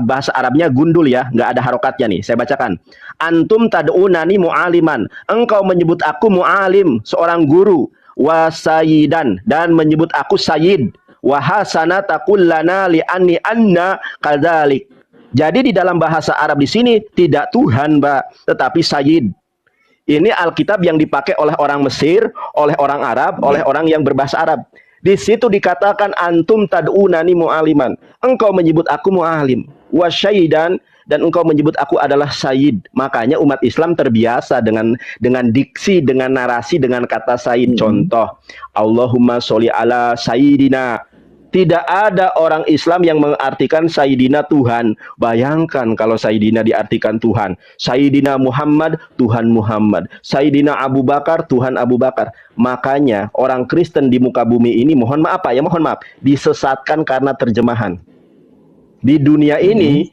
bahasa Arabnya gundul ya, nggak ada harokatnya nih. Saya bacakan. Antum tad'unani mu'aliman. Engkau menyebut aku mu'alim, seorang guru, wa sayyidan, dan menyebut aku sayyid, wa hasana taqullana li'anni anna kadzalik. Jadi di dalam bahasa Arab di sini tidak Tuhan, Mbak, tetapi sayyid. Ini Alkitab yang dipakai oleh orang Mesir, oleh orang Arab, oleh orang yang berbahasa Arab. Di situ dikatakan antum tad'unani mu'aliman. Engkau menyebut aku mu'alim. Wa syaidan, dan engkau menyebut aku adalah sayyid. Makanya umat Islam terbiasa dengan diksi, dengan narasi, dengan kata sayyid. Contoh, Allahumma sholli ala sayyidina. Tidak ada orang Islam yang mengartikan Sayyidina Tuhan. Bayangkan kalau Sayyidina diartikan Tuhan. Sayyidina Muhammad, Tuhan Muhammad. Sayyidina Abu Bakar, Tuhan Abu Bakar. Makanya orang Kristen di muka bumi ini, mohon maaf Pak ya, mohon maaf, disesatkan karena terjemahan. Di dunia ini,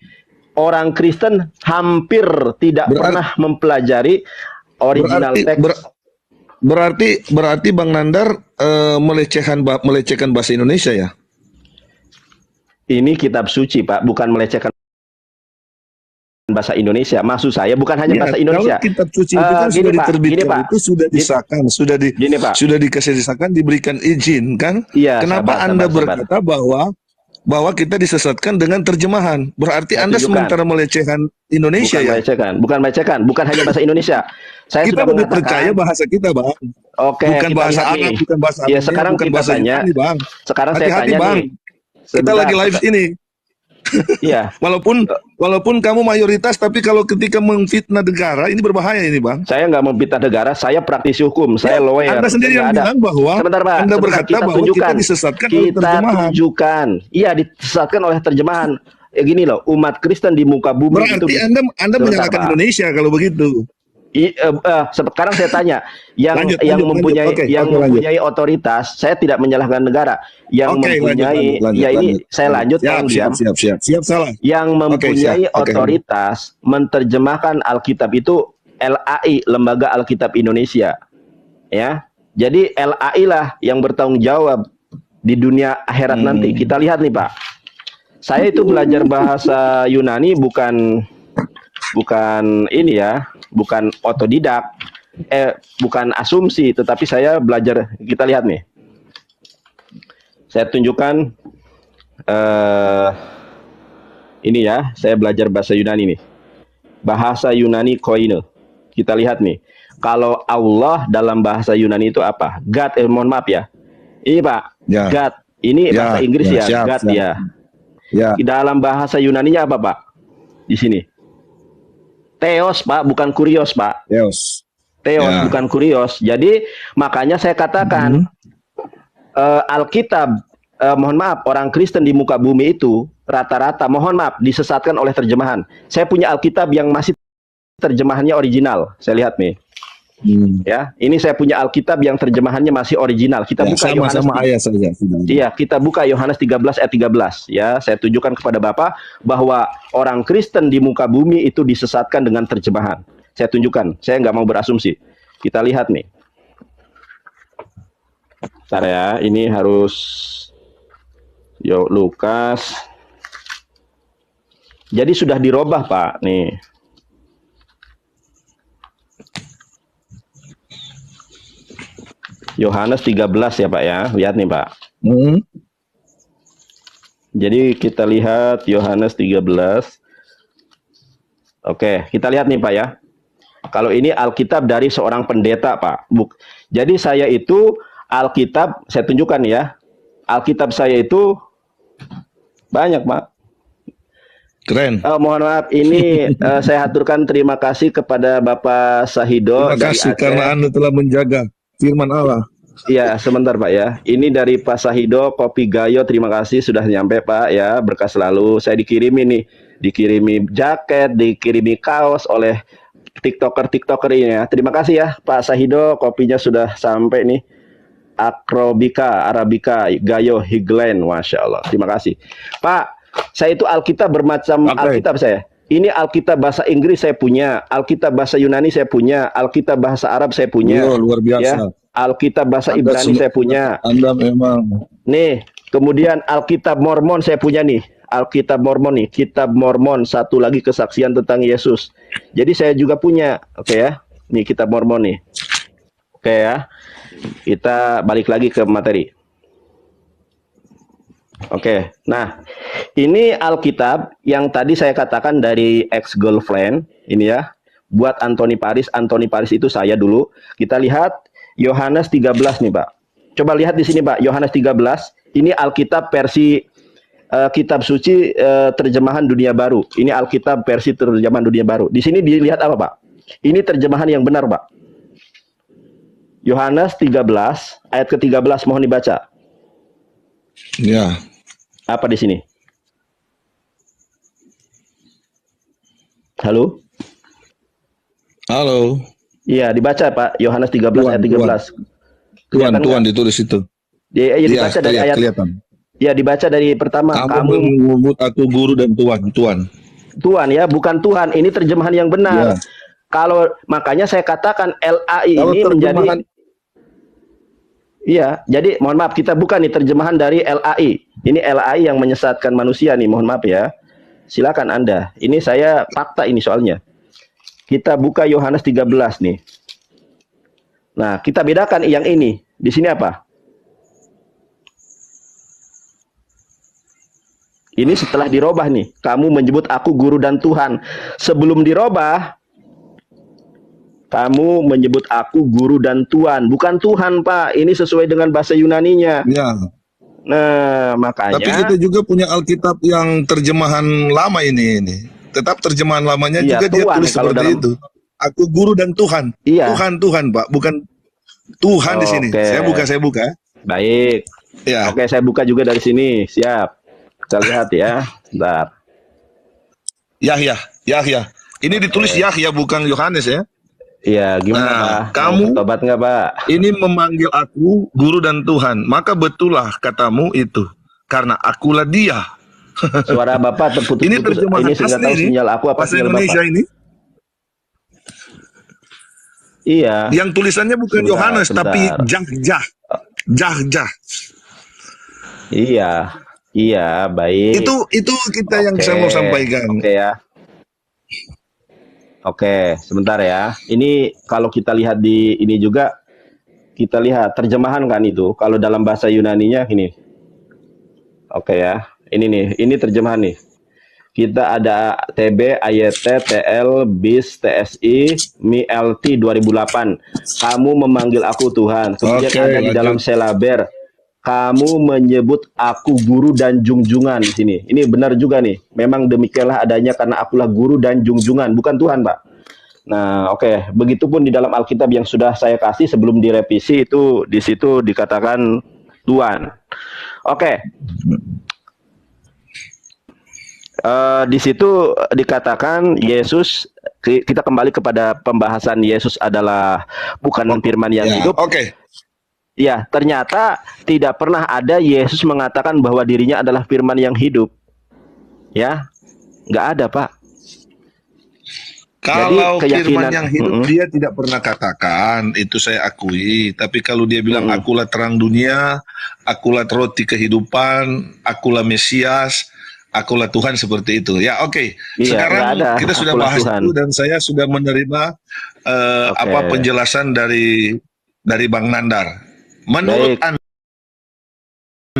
orang Kristen hampir tidak pernah mempelajari original Berarti teks. berarti Bang Nandar melecehkan bahasa Indonesia ya? Ini kitab suci, Pak, bukan melecehkan bahasa Indonesia. Maksud saya bukan hanya Ya, bahasa Indonesia. kalau kitab suci itu kan Gini, sudah Pak, diterbitkan, gini, Pak. itu sudah disahkan, Gini, Pak. sudah dikasih disahkan, diberikan izin kan? Iya, Kenapa sabar, Anda sabar, sabar. berkata bahwa kita disesatkan dengan terjemahan? Berarti Saya Anda tunjukkan. sementara melecehkan Indonesia Bukan ya? melecehkan, bukan melecehkan, bukan hanya bahasa Indonesia. Saya Kita sudah lebih mengatakan, percaya bahasa kita, Bang. oke, Bukan kita bahasa lihat Arab, nih. bukan bahasa Ya, Arabia, sekarang bukan kita bahasa tanya. Yunani, Bang. Sekarang saya Hati-hati, tanya Bang. nih. Kita Sebentar, lagi live ini. Iya, Walaupun kamu mayoritas, tapi kalau ketika memfitnah negara, ini berbahaya ini, Bang. saya nggak memfitnah negara, saya praktisi hukum, saya lawyer. Anda sendiri yang Nggak ada. bilang bahwa Sebentar, Pak. Anda Sebentar, berkata kita bahwa tunjukkan. kita disesatkan oleh Kita terjemahan. tunjukkan. Iya, disesatkan oleh terjemahan. Ya gini loh, umat Kristen di muka bumi itu. Berarti Anda Sebentar, menyalahkan Pak. Indonesia kalau begitu. Sekarang saya tanya, yang Lanjut, mempunyai lanjut. Oke, yang lanjut. mempunyai otoritas, saya tidak menyalahkan negara. Yang Oke, mempunyai, lanjut. ya ini saya lanjut, Siap, tolong diam. siap, salah. Yang mempunyai siap. Oke. otoritas menerjemahkan Alkitab itu LAI, Lembaga Alkitab Indonesia. Ya. Jadi LAI lah yang bertanggung jawab di dunia akhirat nanti. Kita lihat nih, Pak. Saya itu belajar bahasa Yunani bukan ini ya, bukan otodidak, bukan asumsi, tetapi saya belajar. Kita lihat nih. Saya tunjukkan ini ya, saya belajar bahasa Yunani nih. Bahasa Yunani koine. Kita lihat nih. Kalau Allah dalam bahasa Yunani itu apa? God, mohon maaf ya. Ini Pak, Ya. God. Ini Ya, bahasa Inggris ya, siap, God siap. ya. Ya. Di dalam bahasa Yunaninya apa, Pak? Di sini. Theos, Pak, bukan kurios, Pak. Yes. Theos, Ya. bukan kurios. Jadi makanya saya katakan Alkitab, mohon maaf, orang Kristen di muka bumi itu rata-rata, mohon maaf, disesatkan oleh terjemahan. Saya punya Alkitab yang masih terjemahannya original. Saya lihat nih. Ya, ini saya punya Alkitab yang terjemahannya masih original. Kita buka Yohanes. Sama ayat saja. Iya, kita buka Yohanes 13 ayat 13 ya. Saya tunjukkan kepada Bapak bahwa orang Kristen di muka bumi itu disesatkan dengan terjemahan. Saya tunjukkan. Saya nggak mau berasumsi. Kita lihat nih. Bentar ya, ini harus Lukas. Jadi sudah dirubah, Pak. Nih. Yohanes 13 ya, Pak ya. Lihat nih, Pak. Jadi kita lihat Yohanes 13. Oke, kita lihat nih, Pak ya. Kalau ini Alkitab dari seorang pendeta, Pak. Jadi saya itu Alkitab, saya tunjukkan ya. Alkitab saya itu banyak, Pak. Keren. Mohon maaf, ini saya haturkan terima kasih kepada Bapak Sahido. Terima kasih karena Anda telah menjaga firman Allah. Iya, sebentar Pak ya. Ini dari Pak Sahido, Kopi Gayo, terima kasih sudah nyampe Pak ya. Berkah selalu. Saya dikirimi nih, dikirimi jaket, dikirimi kaos oleh TikToker ini ya. Terima kasih ya Pak Sahido, kopinya sudah sampai nih. Akrobika, Arabica, Gayo, Higlen, Masya Allah. Terima kasih. Pak, saya itu Alkitab bermacam Alkitab saya. Ini Alkitab bahasa Inggris saya punya, Alkitab bahasa Yunani saya punya, Alkitab bahasa Arab saya punya. Luar biasa. Ya. Alkitab bahasa Ibrani saya punya. Anda memang. Nih, kemudian Alkitab Mormon saya punya nih. Alkitab Mormon nih, Kitab Mormon, satu lagi kesaksian tentang Yesus. Jadi saya juga punya, oke ya. Nih Kitab Mormon nih. Oke ya. Kita balik lagi ke materi. Oke, nah ini Alkitab yang tadi saya katakan dari ex-girlfriend, ini ya, buat Anthony Paris itu saya dulu. Kita lihat Yohanes 13 nih Pak. Coba lihat di sini Pak, Yohanes 13, ini Alkitab versi kitab suci terjemahan dunia baru. Ini Alkitab versi terjemahan dunia baru. Di sini dilihat apa Pak? Ini terjemahan yang benar Pak. Yohanes 13 ayat ke-13 mohon dibaca. Ya. Apa di sini? Halo? Halo. Iya, dibaca Pak. Yohanes 13 ayat 13. Tuan ditulis itu. Ya, dibaca dari ayat. Kelihatan. Ya, dibaca dari pertama. Kamu menyebut aku guru dan tuan. Tuan ya, bukan Tuhan. Ini terjemahan yang benar. Kalau makanya saya katakan LAI Kalau ini menjadi terjemahan iya, jadi mohon maaf kita buka nih terjemahan dari LAI. Ini LAI yang menyesatkan manusia nih, mohon maaf ya. Silakan Anda. Ini saya fakta ini soalnya. Kita buka Yohanes 13 nih. Nah, kita bedakan yang ini. Di sini apa? Ini setelah dirubah nih. Kamu menyebut aku guru dan Tuhan. Sebelum dirubah, kamu menyebut aku guru dan Tuhan. Bukan Tuhan, Pak. Ini sesuai dengan bahasa Yunaninya. ya. Nah, Tapi makanya kita juga punya Alkitab yang terjemahan lama ini. Tetap terjemahan lamanya iya, juga dia Tuhan tulis kalau seperti dalam itu. Aku guru dan Tuhan. iya. Tuhan, Pak, bukan Tuhan di sini. Oke. Saya buka. Baik. Ya. Oke, saya buka juga dari sini. Siap. Kita lihat ya. Bentar. Yahya. Ini ditulis Yahya bukan Yohanes ya. Iya, gimana, Nah, Pak? kamu tobat nggak, Pak? ini memanggil aku guru dan Tuhan, maka betullah katamu itu, karena akulah dia. Suara Bapak terputus-putus. Ini terjemahan Ini saya nggak tahu asli sinyal aku apa bahasa sinyal Indonesia Bapak. ini. Iya. Yang tulisannya bukan Sebentar, Yohanes tapi sebentar. Jahjah. Iya. Iya, baik. Itu kita yang saya mau sampaikan. Oke ya. Oke, sebentar ya. Ini kalau kita lihat di ini juga, kita lihat terjemahan kan itu. Kalau dalam bahasa Yunaninya gini. Oke ya. Ini nih, ini terjemahan nih. Kita ada TB, AYT, TL, BIS, TSI, MILT 2008. Kamu memanggil aku Tuhan. Kemudian Oke, ada di dalam Selaber. Kamu menyebut aku guru dan junjungan di sini. Ini benar juga nih. Memang demikianlah adanya karena akulah guru dan junjungan, bukan Tuhan, Pak. Nah, oke. Begitupun di dalam Alkitab yang sudah saya kasih sebelum direvisi itu di situ dikatakan Tuhan. Oke. Di situ dikatakan Yesus, kita kembali kepada pembahasan Yesus adalah bukan firman yang hidup. Oke. Ya, ternyata tidak pernah ada Yesus mengatakan bahwa dirinya adalah firman yang hidup. Ya, nggak ada, Pak. Kalau Jadi, firman yang hidup dia tidak pernah katakan, itu saya akui. Tapi kalau dia bilang akulah terang dunia, akulah roti kehidupan, akulah Mesias, akulah Tuhan seperti itu. Ya, oke. Iya, sekarang ada, kita sudah bahas Tuhan. itu dan saya sudah menerima apa penjelasan dari Bang Nandar. Menurut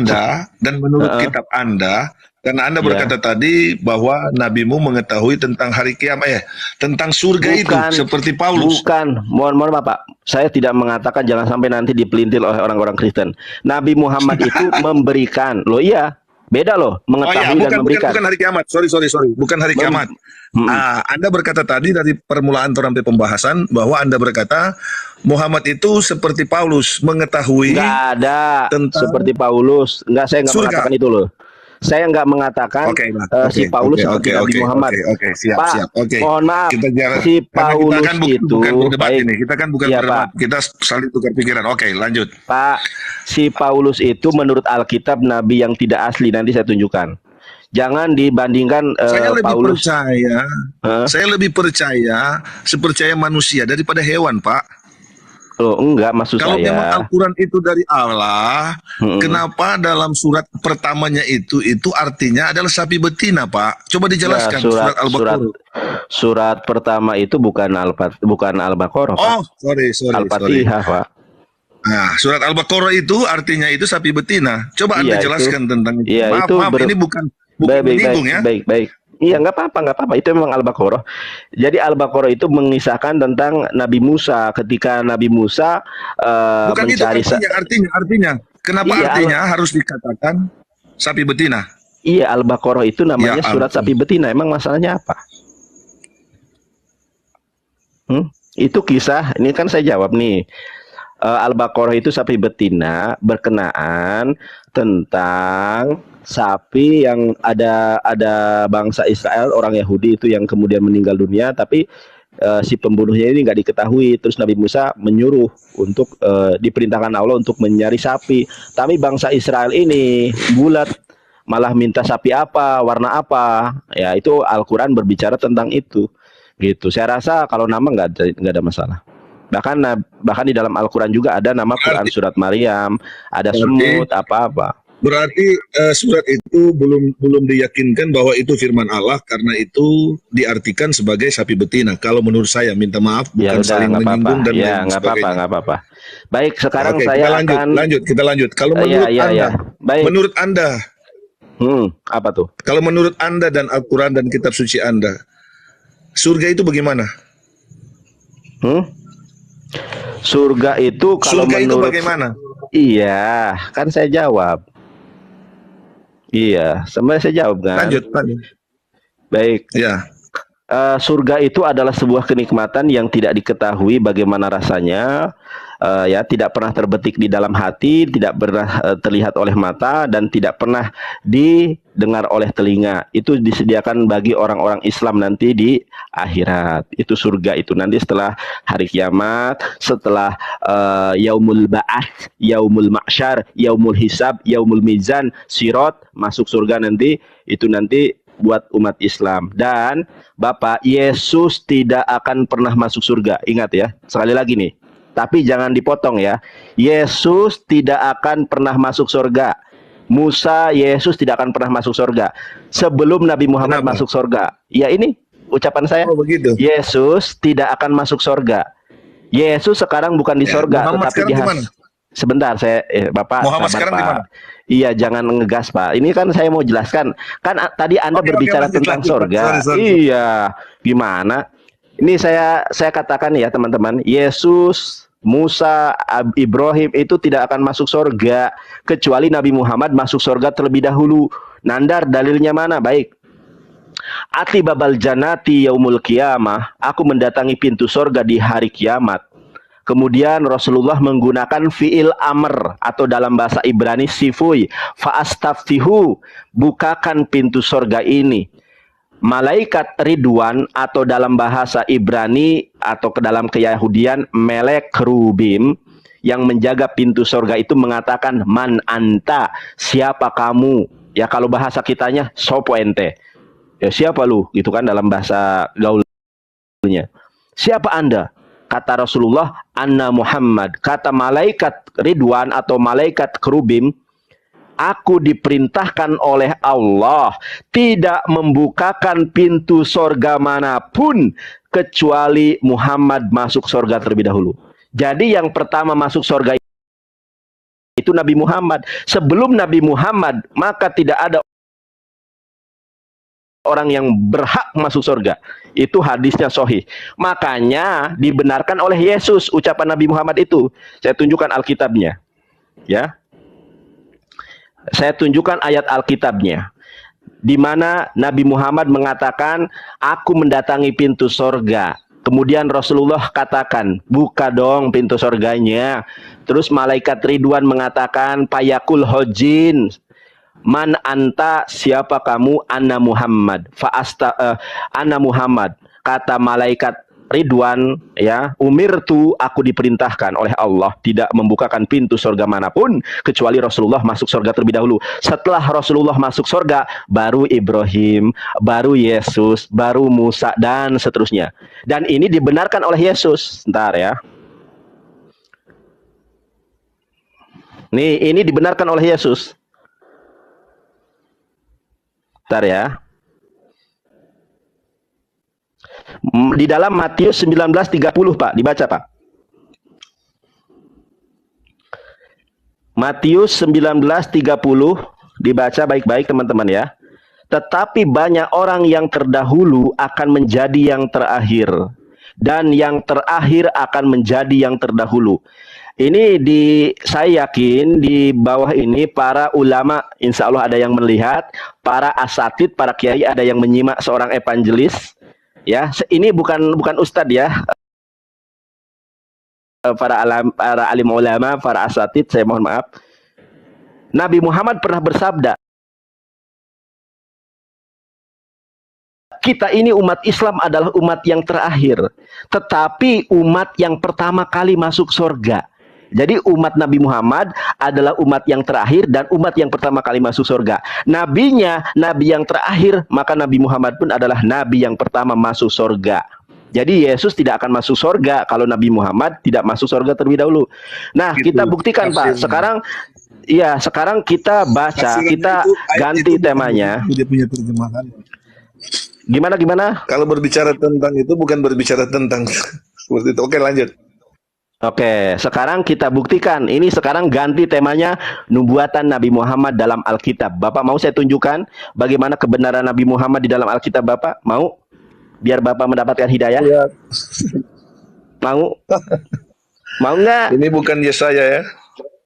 Anda dan menurut kitab Anda, karena Anda berkata tadi bahwa nabimu mengetahui tentang hari kiamat, tentang surga itu seperti Paulus. Bukan, mohon Bapak, saya tidak mengatakan jangan sampai nanti dipelintir oleh orang-orang Kristen. Nabi Muhammad itu memberikan, loh iya, beda loh, mengetahui dan memberikan. Bukan hari kiamat, sorry, bukan hari kiamat. Anda berkata tadi dari permulaan sampai pembahasan bahwa Anda berkata Muhammad itu seperti Paulus mengetahui. Nggak ada seperti Paulus. Saya nggak mengatakan itu loh. Saya nggak mengatakan si Paulus seperti Nabi Muhammad. Siap. Mohon maaf, si Paulus itu bukan berdebat ini. Kita kan bukan berdebat. Pak. Kita saling tukar pikiran. Oke, lanjut. Pak, si Paulus itu menurut Alkitab nabi yang tidak asli. Nanti saya tunjukkan. Jangan dibandingkan Paulus. Saya lebih percaya sepercaya manusia daripada hewan, Pak. Loh, enggak, maksud kalau saya. Kalau memang Al-Quran itu dari Allah, kenapa dalam surat pertamanya itu artinya adalah sapi betina, Pak? Coba dijelaskan. Surat Al-Baqarah. Surat pertama itu bukan Al-Baqarah. Oh, sorry. Al-Fatihah, Pak. Nah, surat Al-Baqarah itu artinya itu sapi betina. Coba Anda jelaskan tentang itu. Iya, maaf, ini bukan menyinggung ya. Baik. Iya, nggak apa-apa. Itu memang Al-Baqarah. Jadi Al-Baqarah itu mengisahkan tentang Nabi Musa ketika Nabi Musa bukan mencari itu artinya. Kenapa artinya harus dikatakan sapi betina? Iya, Al-Baqarah itu namanya surat sapi betina. Emang masalahnya apa? Itu kisah. Ini kan saya jawab nih. Al-Baqarah itu sapi betina berkenaan tentang sapi yang ada bangsa Israel, orang Yahudi itu yang kemudian meninggal dunia, tapi si pembunuhnya ini nggak diketahui. Terus Nabi Musa menyuruh untuk diperintahkan Allah untuk mencari sapi. Tapi bangsa Israel ini bulat, malah minta sapi apa, warna apa. Ya, itu Al-Quran berbicara tentang itu. Gitu. Saya rasa kalau nama nggak ada masalah. Bahkan di dalam Al-Quran juga ada nama Quran surat Maryam, ada semut, apa-apa. Berarti surat itu belum diyakinkan bahwa itu firman Allah, karena itu diartikan sebagai sapi betina. Kalau menurut saya, minta maaf, bukan saling menyinggung dan lain sebagainya. Nggak apa-apa. Baik, sekarang Oke, saya kita lanjut. Kalau menurut Anda, baik. menurut Anda, apa tuh? kalau menurut Anda dan Al-Quran dan kitab suci Anda, surga itu bagaimana? Surga itu kalau surga menurut... itu bagaimana? Iya, kan saya jawab. Iya, sebenarnya saya jawab kan. Lanjut. Baik. Ya. Surga itu adalah sebuah kenikmatan yang tidak diketahui bagaimana rasanya, ya, tidak pernah terbetik di dalam hati, tidak pernah terlihat oleh mata, dan tidak pernah didengar oleh telinga. Itu disediakan bagi orang-orang Islam nanti di akhirat. Itu surga itu nanti setelah hari kiamat, setelah yaumul ba'ats, yaumul mahsyar, yaumul hisab, yaumul mizan, sirat, masuk surga nanti. Itu nanti buat umat Islam. Dan Bapak, Yesus tidak akan pernah masuk surga. Ingat ya, sekali lagi nih, tapi jangan dipotong ya. Yesus tidak akan pernah masuk surga. Musa, Yesus tidak akan pernah masuk surga sebelum Nabi Muhammad masuk surga. Ya, ini ucapan saya. Begitu. Yesus tidak akan masuk surga. Yesus sekarang bukan di surga, tetapi di sebentar, Bapak. Muhammad sekarang di mana? Iya, jangan ngegas, Pak. Ini kan saya mau jelaskan. Kan tadi Anda berbicara tentang surga. Sorry. Iya, gimana? Ini saya katakan ya, teman-teman. Yesus, Musa, Ibrahim itu tidak akan masuk surga kecuali Nabi Muhammad masuk surga terlebih dahulu. Nandar, dalilnya mana? Baik. Ati babal janati yaumul qiyamah. Aku mendatangi pintu surga di hari kiamat. Kemudian Rasulullah menggunakan fi'il amr atau dalam bahasa Ibrani sifui, fa'astaftihu, bukakan pintu surga ini. Malaikat Ridwan atau dalam bahasa Ibrani atau ke dalam keyahudian melek rubim yang menjaga pintu surga itu mengatakan man anta, siapa kamu? Ya kalau bahasa kitanya sopo ente. Ya siapa lu? Gitu kan dalam bahasa gaulnya. Siapa Anda? Kata Rasulullah, Anna Muhammad. Kata malaikat Ridwan atau malaikat kerubim, aku diperintahkan oleh Allah tidak membukakan pintu sorga manapun kecuali Muhammad masuk sorga terlebih dahulu. Jadi yang pertama masuk sorga itu Nabi Muhammad. Sebelum Nabi Muhammad, maka tidak ada orang yang berhak masuk surga. Itu hadisnya sahih. Makanya dibenarkan oleh Yesus ucapan Nabi Muhammad itu. Saya tunjukkan Alkitabnya. Ya. Saya tunjukkan ayat Alkitabnya. Di mana Nabi Muhammad mengatakan, aku mendatangi pintu surga. Kemudian Rasulullah katakan, buka dong pintu surganya. Terus malaikat Ridwan mengatakan, payakul hojin. Man anta, siapa kamu? Anna Muhammad. Anna Muhammad. Kata malaikat Ridwan, ya, umirtu, aku diperintahkan oleh Allah tidak membukakan pintu surga manapun kecuali Rasulullah masuk surga terlebih dahulu. Setelah Rasulullah masuk surga, baru Ibrahim, baru Yesus, baru Musa, dan seterusnya. Dan ini dibenarkan oleh Yesus. Bentar ya. Nih, ini dibenarkan oleh Yesus. Bentar ya. Di dalam Matius 19:30, Pak, dibaca, Pak. Matius 19:30 dibaca baik-baik, teman-teman ya. Tetapi banyak orang yang terdahulu akan menjadi yang terakhir, dan yang terakhir akan menjadi yang terdahulu. Ini saya yakin di bawah ini para ulama insya Allah ada yang melihat, para asatid, para kiai ada yang menyimak seorang evangelis. Ya, ini bukan ustadz ya. Para alim ulama, para asatid, saya mohon maaf. Nabi Muhammad pernah bersabda, kita ini umat Islam adalah umat yang terakhir, tetapi umat yang pertama kali masuk surga. Jadi umat Nabi Muhammad adalah umat yang terakhir dan umat yang pertama kali masuk surga. Nabinya Nabi yang terakhir, maka Nabi Muhammad pun adalah Nabi yang pertama masuk surga. Jadi Yesus tidak akan masuk surga kalau Nabi Muhammad tidak masuk surga terlebih dahulu. Nah, Gitu kita buktikan Pak. tafsirnya. Sekarang kita baca, Tafsirannya kita itu, ayat ganti itu bukan temanya. begitu dia punya terjemahan. Gimana? Kalau berbicara tentang itu bukan berbicara tentang seperti itu. Oke, lanjut. Oke, sekarang kita buktikan. Ini sekarang ganti temanya nubuatan Nabi Muhammad dalam Alkitab. Bapak mau saya tunjukkan bagaimana kebenaran Nabi Muhammad di dalam Alkitab, Bapak? Mau? Biar Bapak mendapatkan hidayah? Ya, Mau? Mau nggak? ini bukan Yesaya ya.